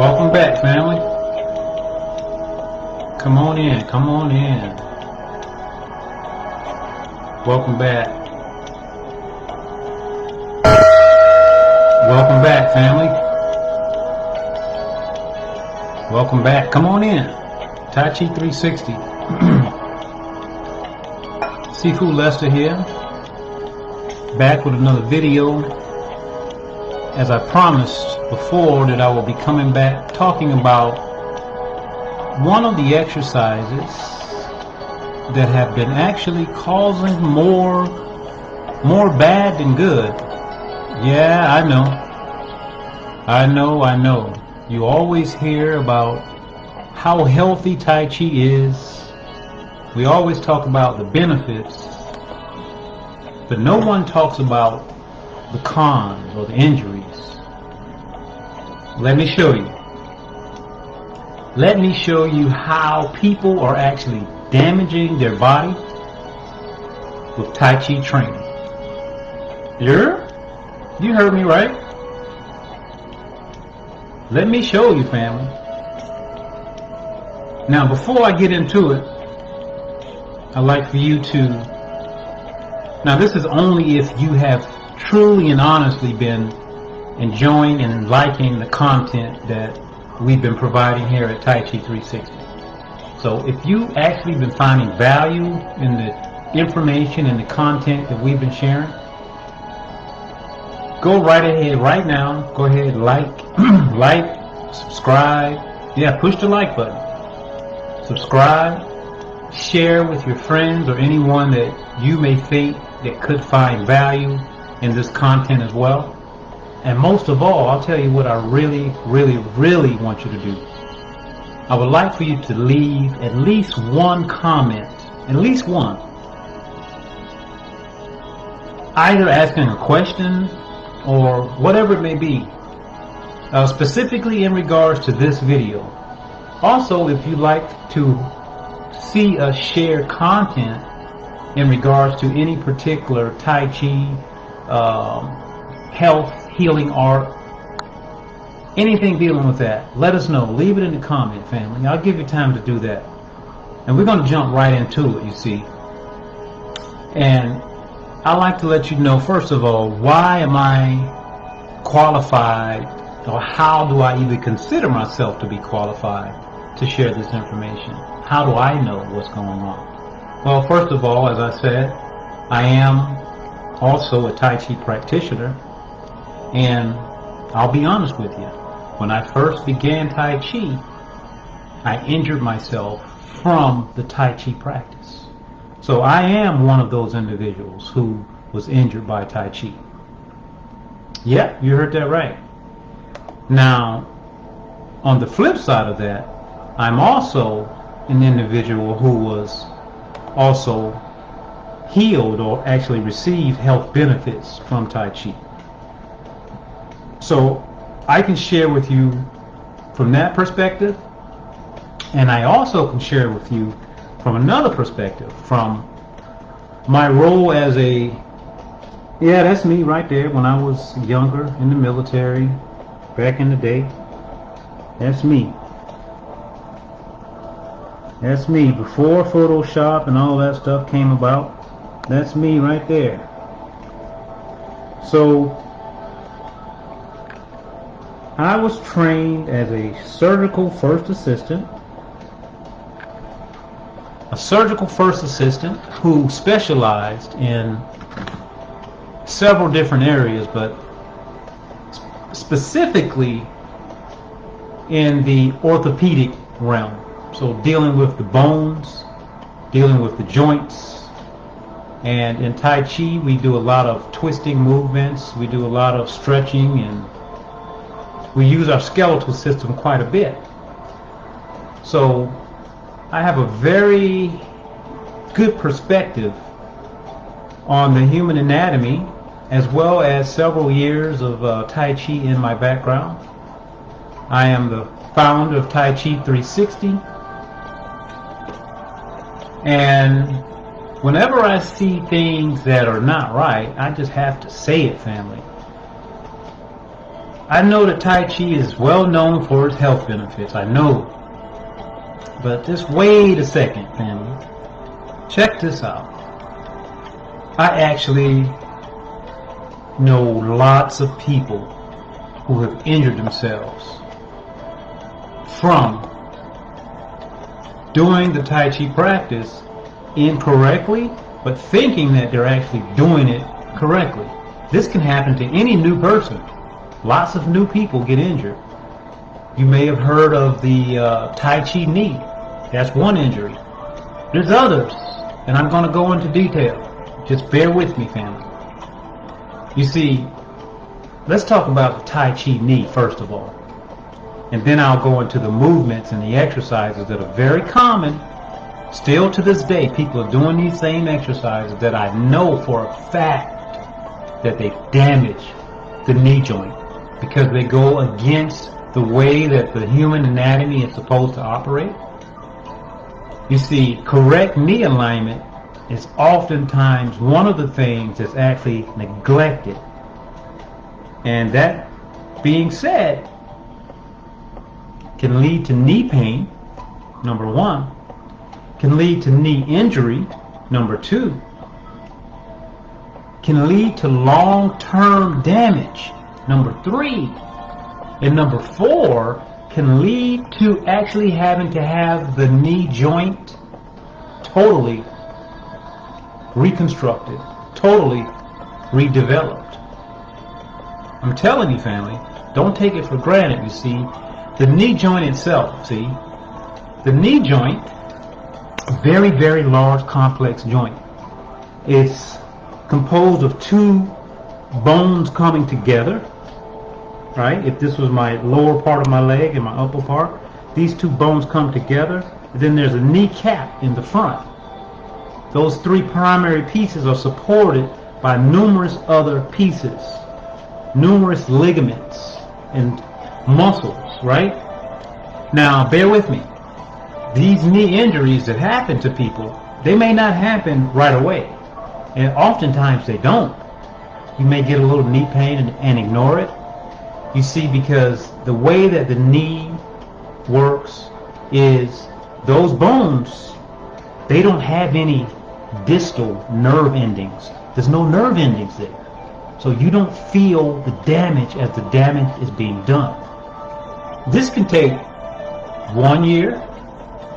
Welcome back, family. Come on in, come on in. Welcome back. Welcome back, family. Welcome back. Come on in. Tai Chi 360. Sifu Lester here. Back with another video. As I promised before that I will be coming back talking about one of the exercises that have been actually causing more bad than good. Yeah, I know. You always hear about how healthy Tai Chi is. We always talk about the benefits, but no one talks about the cons or the injuries. Let me show you. Let me show you how people are actually damaging their body with Tai Chi training. You heard me right. Let me show you, family. Now, before I get into it, I'd like for you to... Now, this is only if you have truly and honestly been enjoying and liking the content that we've been providing here at Tai Chi 360. So if you actually been finding value in the information and the content that we've been sharing, go right ahead right now. Go ahead, like, subscribe. Yeah, push the like button. Subscribe, share with your friends or anyone that you may think that could find value in this content as well. And most of all, I'll tell you what I really want you to do. I would like for you to leave at least one comment, at least one, either asking a question or whatever it may be, specifically in regards to this video. Also, if you'd like to see us share content in regards to any particular Tai Chi, health, healing art, anything dealing with that, let us know. Leave it in the comment, family. I'll give you time to do that. And we're going to jump right into it, you see. And I'd like to let you know, first of all, why am I qualified, or how do I even consider myself to be qualified to share this information? How do I know what's going on? Well, first of all, as I said, I am also a Tai Chi practitioner. And I'll be honest with you, when I first began Tai Chi, I injured myself from the Tai Chi practice. So I am one of those individuals who was injured by Tai Chi. Yeah, you heard that right. Now, on the flip side of that, I'm also an individual who was also healed or actually received health benefits from Tai Chi. So I can share with you from that perspective, and I also can share with you from another perspective, from my role as a, yeah, that's me right there when I was younger in the military, back in the day. That's me. That's me before Photoshop and all that stuff came about. That's me right there. So I was trained as a surgical first assistant. A surgical first assistant who specialized in several different areas, but specifically in the orthopedic realm. So dealing with the bones, dealing with the joints. And in Tai Chi, we do a lot of twisting movements. We do a lot of stretching, and we use our skeletal system quite a bit. So I have a very good perspective on the human anatomy, as well as several years of Tai Chi in my background. I am the founder of Tai Chi 360. And whenever I see things that are not right, I just have to say it, family. I know that Tai Chi is well known for its health benefits. I know. But just wait a second, family. Check this out. I actually know lots of people who have injured themselves from doing the Tai Chi practice incorrectly, but thinking that they're actually doing it correctly. This can happen to any new person. Lots of new people get injured. You may have heard of the Tai Chi knee. That's one injury. There's others, and I'm going to go into detail. Just bear with me, family. You see, let's talk about the Tai Chi knee first of all. And then I'll go into the movements and the exercises that are very common. Still to this day, people are doing these same exercises that I know for a fact that they damage the knee joint because they go against the way that the human anatomy is supposed to operate. You see, correct knee alignment is oftentimes one of the things that's actually neglected. And that being said, can lead to knee pain, number one, can lead to knee injury, number two, can lead to long-term damage, number three, and number four, can lead to actually having to have the knee joint totally reconstructed, totally redeveloped. I'm telling you, family, don't take it for granted. You see, the knee joint itself, see, the knee joint, very, very large, complex joint. It's composed of two bones coming together, right? If this was my lower part of my leg and my upper part, these two bones come together. Then there's a kneecap in the front. Those three primary pieces are supported by numerous other pieces, numerous ligaments and muscles, right? Now, bear with me. These knee injuries that happen to people, they may not happen right away. And oftentimes they don't. You may get a little knee pain and ignore it. You see, because the way that the knee works is those bones, they don't have any distal nerve endings. There's no nerve endings there. So you don't feel the damage as the damage is being done. This can take 1 year.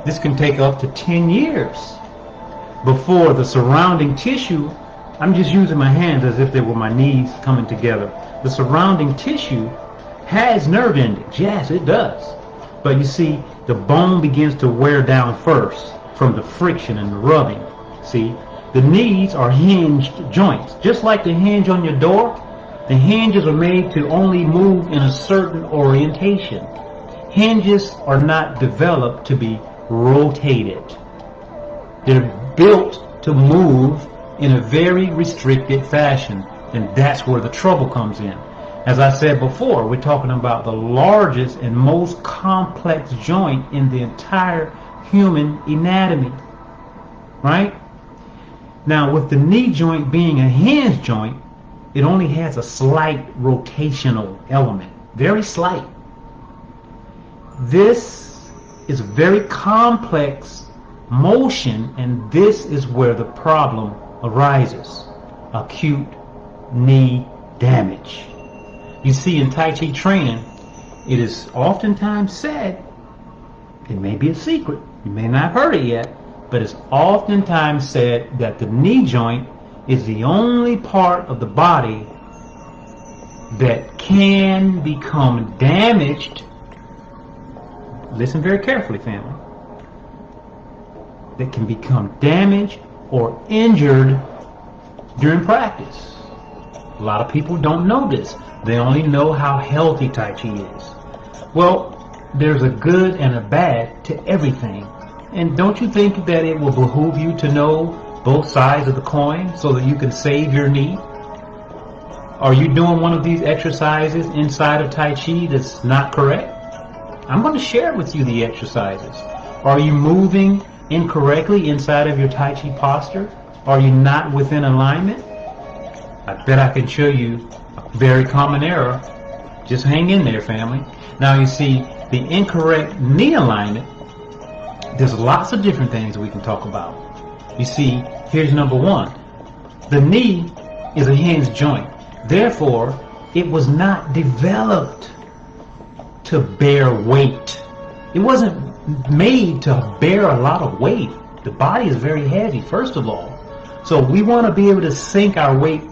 This can take up to 10 years before the surrounding tissue, I'm just using my hands as if they were my knees coming together. The surrounding tissue has nerve endings. Yes, it does. But you see, the bone begins to wear down first from the friction and the rubbing. See, the knees are hinged joints. Just like the hinge on your door, the hinges are made to only move in a certain orientation. Hinges are not developed to be rotated. They're built to move in a very restricted fashion, and that's where the trouble comes in. As I said before, we're talking about the largest and most complex joint in the entire human anatomy, right? Now, with the knee joint being a hinge joint, it only has a slight rotational element, very slight. This is a very complex motion, and this is where the problem arises: acute knee damage. You see, in Tai Chi training, it is oftentimes said, it may be a secret, you may not have heard it yet, but it's oftentimes said that the knee joint is the only part of the body that can become damaged. Listen very carefully, family. That can become damaged or injured during practice. A lot of people don't know this. They only know how healthy Tai Chi is. Well, there's a good and a bad to everything. And don't you think that it will behoove you to know both sides of the coin so that you can save your knee? Are you doing one of these exercises inside of Tai Chi that's not correct? I'm going to share with you the exercises. Are you moving incorrectly inside of your Tai Chi posture? Are you not within alignment? I bet I can show you a very common error Just hang in there, family. Now you see, the incorrect knee alignment, there's lots of different things we can talk about. You see, here's number one. The knee is a hinge joint. Therefore, it was not developed to bear weight. It wasn't made to bear a lot of weight. The body is very heavy, first of all. So we want to be able to sink our weight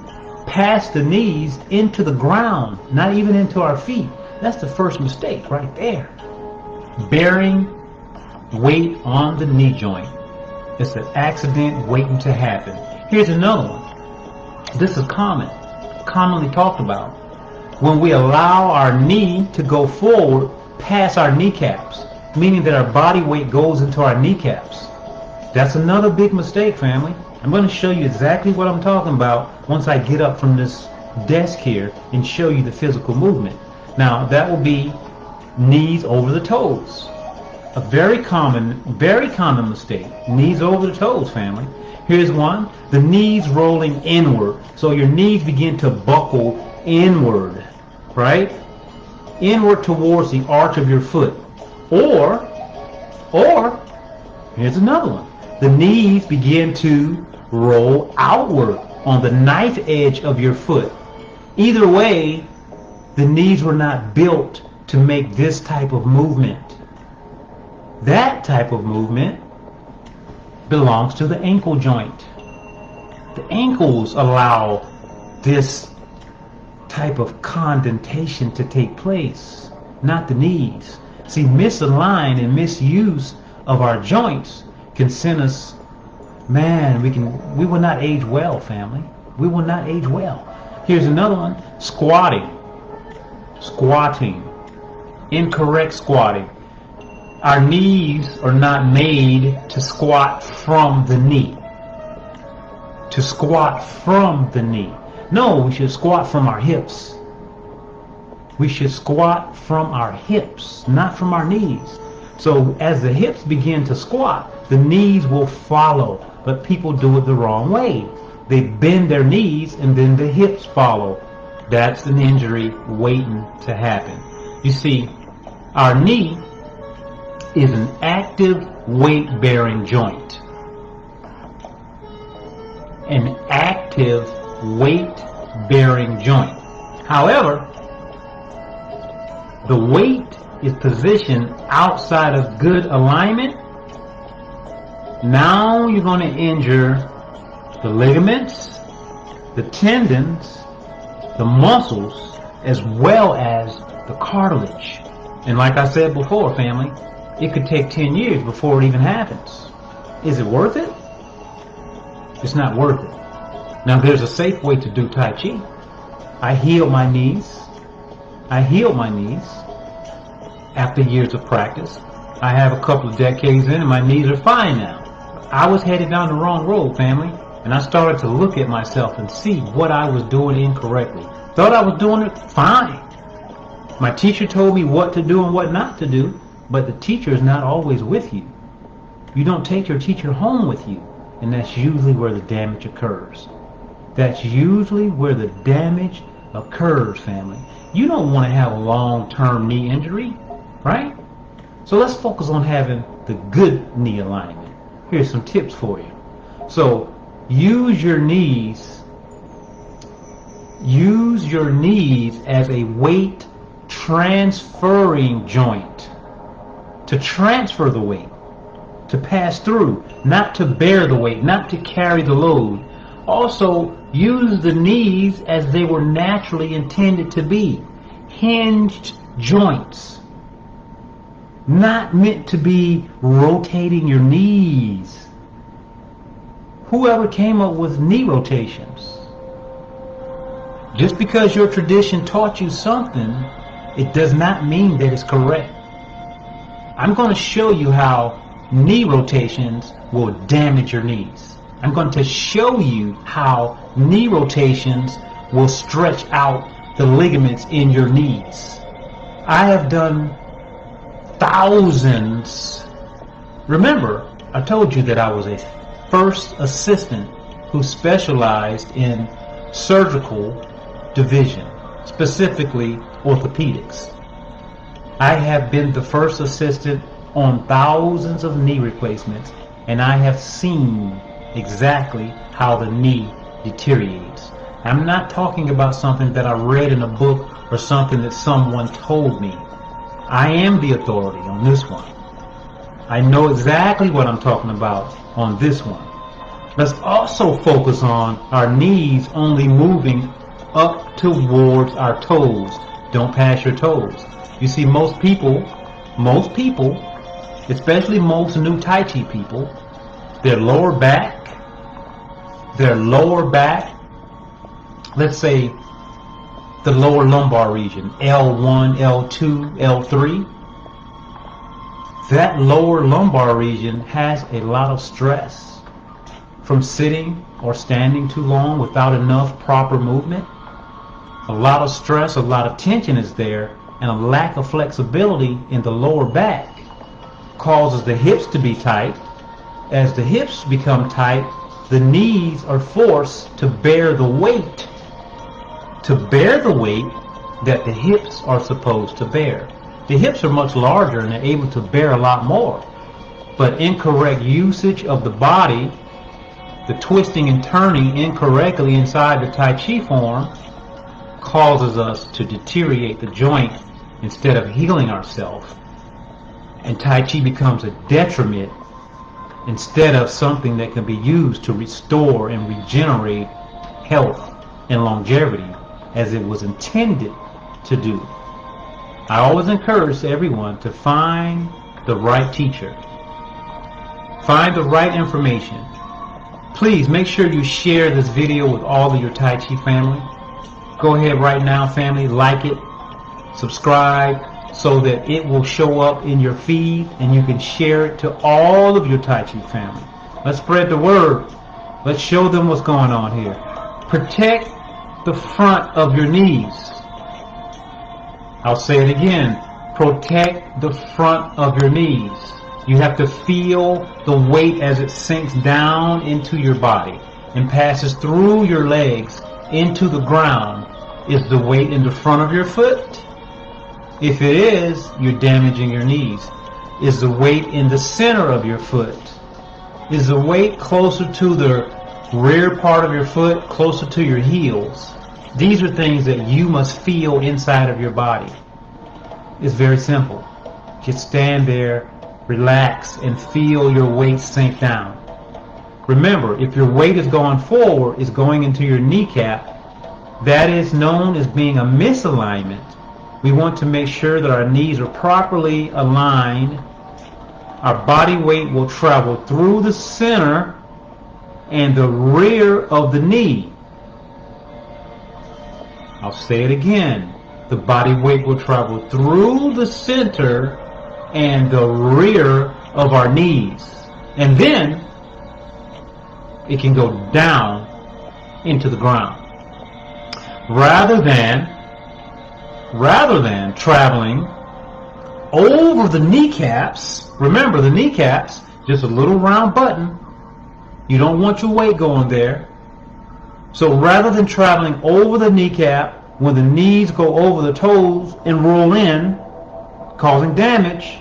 past the knees into the ground, not even into our feet. That's the first mistake right there. Bearing weight on the knee joint. It's an accident waiting to happen. Here's another one. This is commonly talked about. When we allow our knee to go forward past our kneecaps, meaning that our body weight goes into our kneecaps. That's another big mistake, family. I'm going to show you exactly what I'm talking about once I get up from this desk here and show you the physical movement. Now, that will be knees over the toes. A very common mistake. Knees over the toes, family. Here's one. The knees rolling inward. So your knees begin to buckle inward, right? Inward towards the arch of your foot. Or, here's another one. The knees begin to roll outward on the knife edge of your foot. Either way, the knees were not built to make this type of movement. That type of movement belongs to the ankle joint. The ankles allow this type of condentation to take place, not the knees. See, misaligned and misuse of our joints can send us, man, we will not age well, family. We will not age well. Here's another one. Squatting. Incorrect squatting. Our knees are not made to squat from the knee. To squat from the knee. No, we should squat from our hips. We should squat from our hips, not from our knees. So as the hips begin to squat, the knees will follow. But people do it the wrong way. They bend their knees and then the hips follow. That's an injury waiting to happen. You see, our knee is an active weight-bearing joint. An active weight-bearing joint. However, the weight is positioned outside of good alignment. Now you're going to injure the ligaments, the tendons, the muscles, as well as the cartilage. And like I said before, family, it could take 10 years before it even happens. Is it worth it? It's not worth it. Now there's a safe way to do Tai Chi. I healed my knees. After years of practice. I have a couple of decades in and my knees are fine now. I was headed down the wrong road, family, and I started to look at myself and see what I was doing incorrectly. Thought I was doing it fine. My teacher told me what to do and what not to do, but the teacher is not always with you. You don't take your teacher home with you, and that's usually where the damage occurs. That's usually where the damage occurs, family. You don't want to have a long-term knee injury, right? So let's focus on having the good knee alignment. Here's some tips for you. So use your knees as a weight transferring joint. To transfer the weight, to pass through, not to bear the weight, not to carry the load. Also, use the knees as they were naturally intended to be. Hinged joints. Not meant to be rotating your knees. Whoever came up with knee rotations? Just because your tradition taught you something, it does not mean that it's correct. I'm going to show you how knee rotations will damage your knees. I'm going to show you how knee rotations will stretch out the ligaments in your knees. I have done thousands. Remember, I told you that I was a first assistant who specialized in surgical division, specifically orthopedics. I have been the first assistant on thousands of knee replacements, and I have seen exactly how the knee deteriorates. I'm not talking about something that I read in a book or something that someone told me. I am the authority on this one. I know exactly what I'm talking about on this one. Let's also focus on our knees only moving up towards our toes. Don't pass your toes. You see, most people, especially most new Tai Chi people, their lower back, let's say the lower lumbar region, L1, L2, L3, that lower lumbar region has a lot of stress from sitting or standing too long without enough proper movement. A lot of stress, a lot of tension is there, and a lack of flexibility in the lower back causes the hips to be tight. As the hips become tight, the knees are forced to bear the weight that the hips are supposed to bear. The hips are much larger and they're able to bear a lot more, but incorrect usage of the body, the twisting and turning incorrectly inside the Tai Chi form, causes us to deteriorate the joint instead of healing ourselves. And Tai Chi becomes a detriment instead of something that can be used to restore and regenerate health and longevity as it was intended to do. I always encourage everyone to find the right teacher. Find the right information. Please make sure you share this video with all of your Tai Chi family. Go ahead right now, family, like it, subscribe, so that it will show up in your feed and you can share it to all of your Tai Chi family. Let's spread the word. Let's show them what's going on here. Protect the front of your knees. I'll say it again. Protect the front of your knees. You have to feel the weight as it sinks down into your body and passes through your legs into the ground. Is the weight in the front of your foot? If it is, you're damaging your knees. Is the weight in the center of your foot? Is the weight closer to the rear part of your foot, closer to your heels? These are things that you must feel inside of your body. It's very simple. Just stand there, relax, and feel your weight sink down. Remember, if your weight is going forward, it's going into your kneecap, that is known as being a misalignment. We want to make sure that our knees are properly aligned. Our body weight will travel through the center and the rear of the knee. I'll say it again. The body weight will travel through the center and the rear of our knees. And then it can go down into the ground. Rather than traveling over the kneecaps. Remember, the kneecaps, just a little round button. You don't want your weight going there. So rather than traveling over the kneecap, when the knees go over the toes and roll in, causing damage,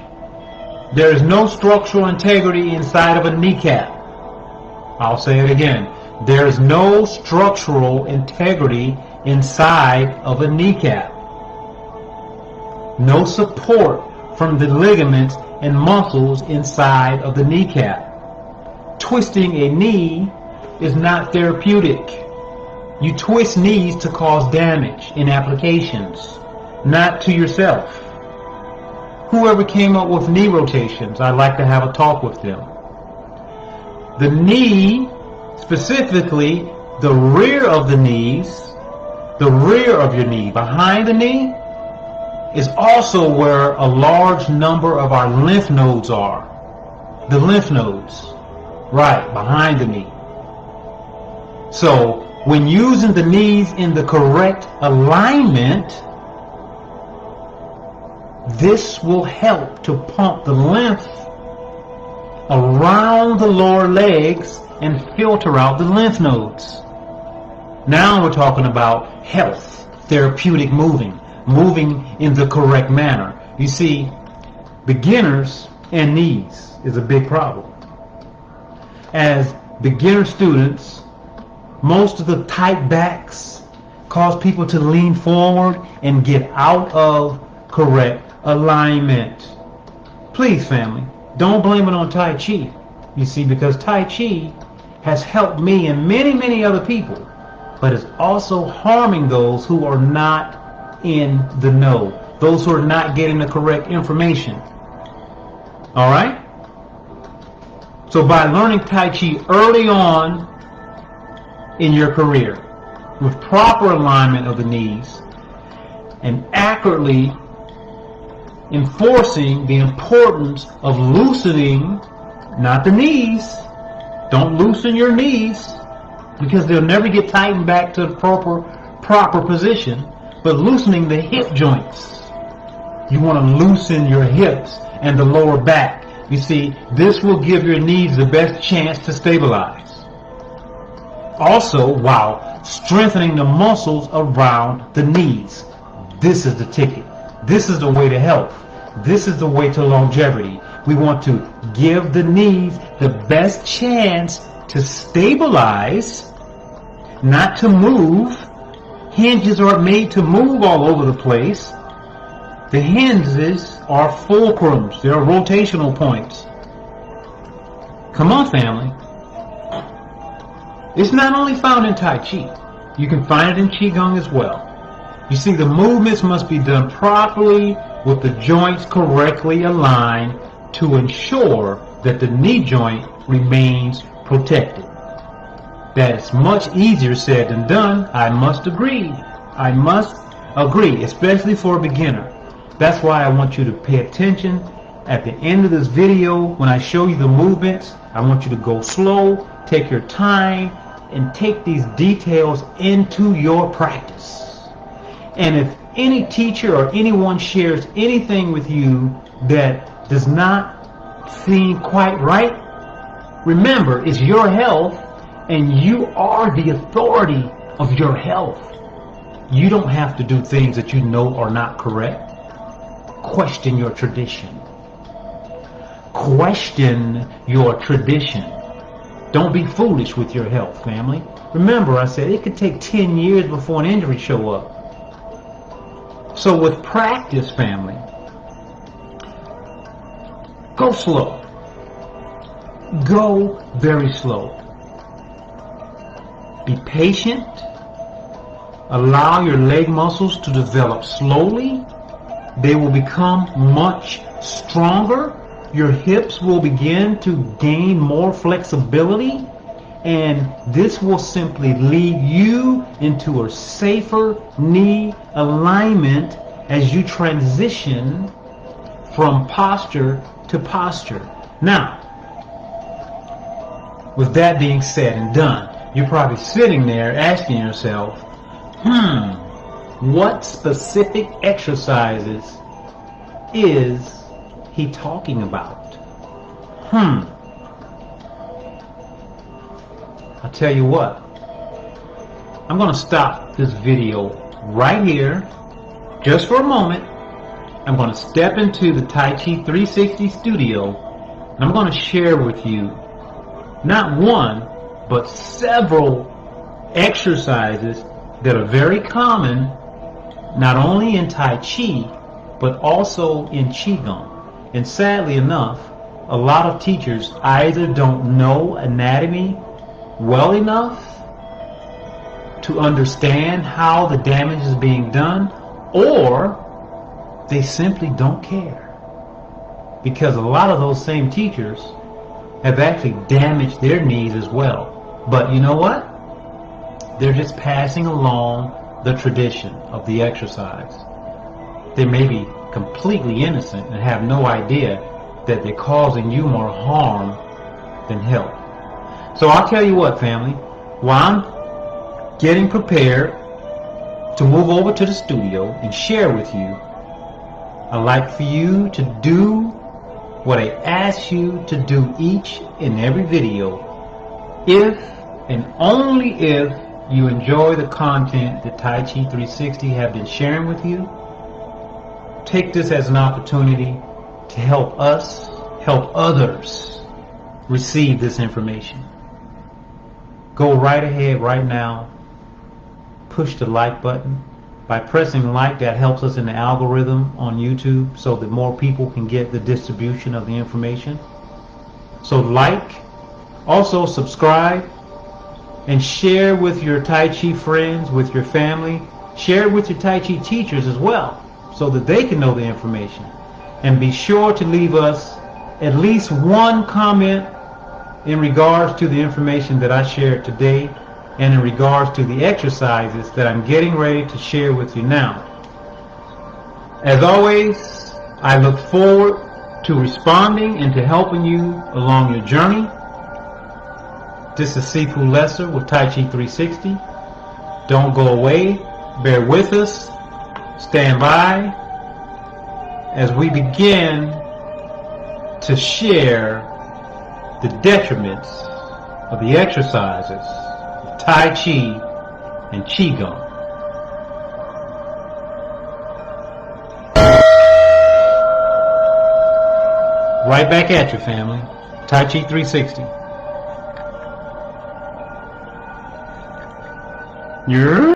there is no structural integrity inside of a kneecap. I'll say it again. There is no structural integrity inside of a kneecap. No support from the ligaments and muscles inside of the kneecap. Twisting a knee is not therapeutic. You twist knees to cause damage in applications, not to yourself. Whoever came up with knee rotations, I'd like to have a talk with them. The knee, specifically the rear of the knees, the rear of your knee, behind the knee, is also where a large number of our lymph nodes are. The lymph nodes, right behind the knee. So when using the knees in the correct alignment, this will help to pump the lymph around the lower legs and filter out the lymph nodes. Now we're talking about health, therapeutic moving. moving in the correct manner. You see, beginners and knees is a big problem. As beginner students, most of the tight backs cause people to lean forward and get out of correct alignment. Please, family, don't blame it on Tai Chi. You see, because Tai Chi has helped me and many, many other people, but is also harming those who are not in the know, those who are not getting the correct information. All right? So by learning Tai Chi early on in your career, with proper alignment of the knees, and accurately enforcing the importance of loosening, not the knees. Don't loosen your knees, because they'll never get tightened back to the proper position, but loosening the hip joints. You want to loosen your hips and the lower back. You see, this will give your knees the best chance to stabilize. Also, while strengthening the muscles around the knees. This is the ticket. This is the way to health. This is the way to longevity. We want to give the knees the best chance to stabilize, not to move. Hinges are made to move all over the place. The hinges are fulcrums. They are rotational points. Come on, family. It's not only found in Tai Chi. You can find it in Qigong as well. You see, the movements must be done properly with the joints correctly aligned to ensure that the knee joint remains protected. That is much easier said than done. I must agree. I must agree, especially for a beginner. That's why I want you to pay attention. At the end of this video, when I show you the movements, I want you to go slow, take your time, and take these details into your practice. And if any teacher or anyone shares anything with you that does not seem quite right, remember, it's your health, and you are the authority of your health. You don't have to do things that you know are not correct. Question your tradition. Question your tradition. Don't be foolish with your health, family. Remember, I said it could take 10 years before an injury show up. So with practice, family, go slow. Go very slow. Be patient. Allow your leg muscles to develop slowly. They will become much stronger. Your hips will begin to gain more flexibility, and this will simply lead you into a safer knee alignment as you transition from posture to posture. Now, with that being said and done, you're probably sitting there asking yourself, what specific exercises is he talking about? I'll tell you what. I'm going to stop this video right here just for a moment. I'm going to step into the Tai Chi 360 studio, and I'm going to share with you not one, but several exercises that are very common, not only in Tai Chi, but also in Qigong. And sadly enough, a lot of teachers either don't know anatomy well enough to understand how the damage is being done, or they simply don't care. Because a lot of those same teachers have actually damaged their knees as well. But you know what? They're just passing along the tradition of the exercise. They may be completely innocent and have no idea that they're causing you more harm than help. So I'll tell you what, family, while I'm getting prepared to move over to the studio and share with you, I'd like for you to do what I ask you to do each and every video, if and only if you enjoy the content that Tai Chi 360 have been sharing with you. take this as an opportunity to help us, help others receive this information. Go right ahead right now, push the like button. By pressing like, that helps us in the algorithm on YouTube so that more people can get the distribution of the information. So like, also subscribe, and share with your Tai Chi friends, with your family. Share with your Tai Chi teachers as well, so that they can know the information. And be sure to leave us at least one comment in regards to the information that I shared today, and in regards to the exercises that I'm getting ready to share with you now. As always, I look forward to responding and to helping you along your journey. This is Sifu Lesser with Tai Chi 360. Don't go away. Bear with us. Stand by as we begin to share the detriments of the exercises of Tai Chi and Qigong. Right back at you, family. Tai Chi 360. Yeah.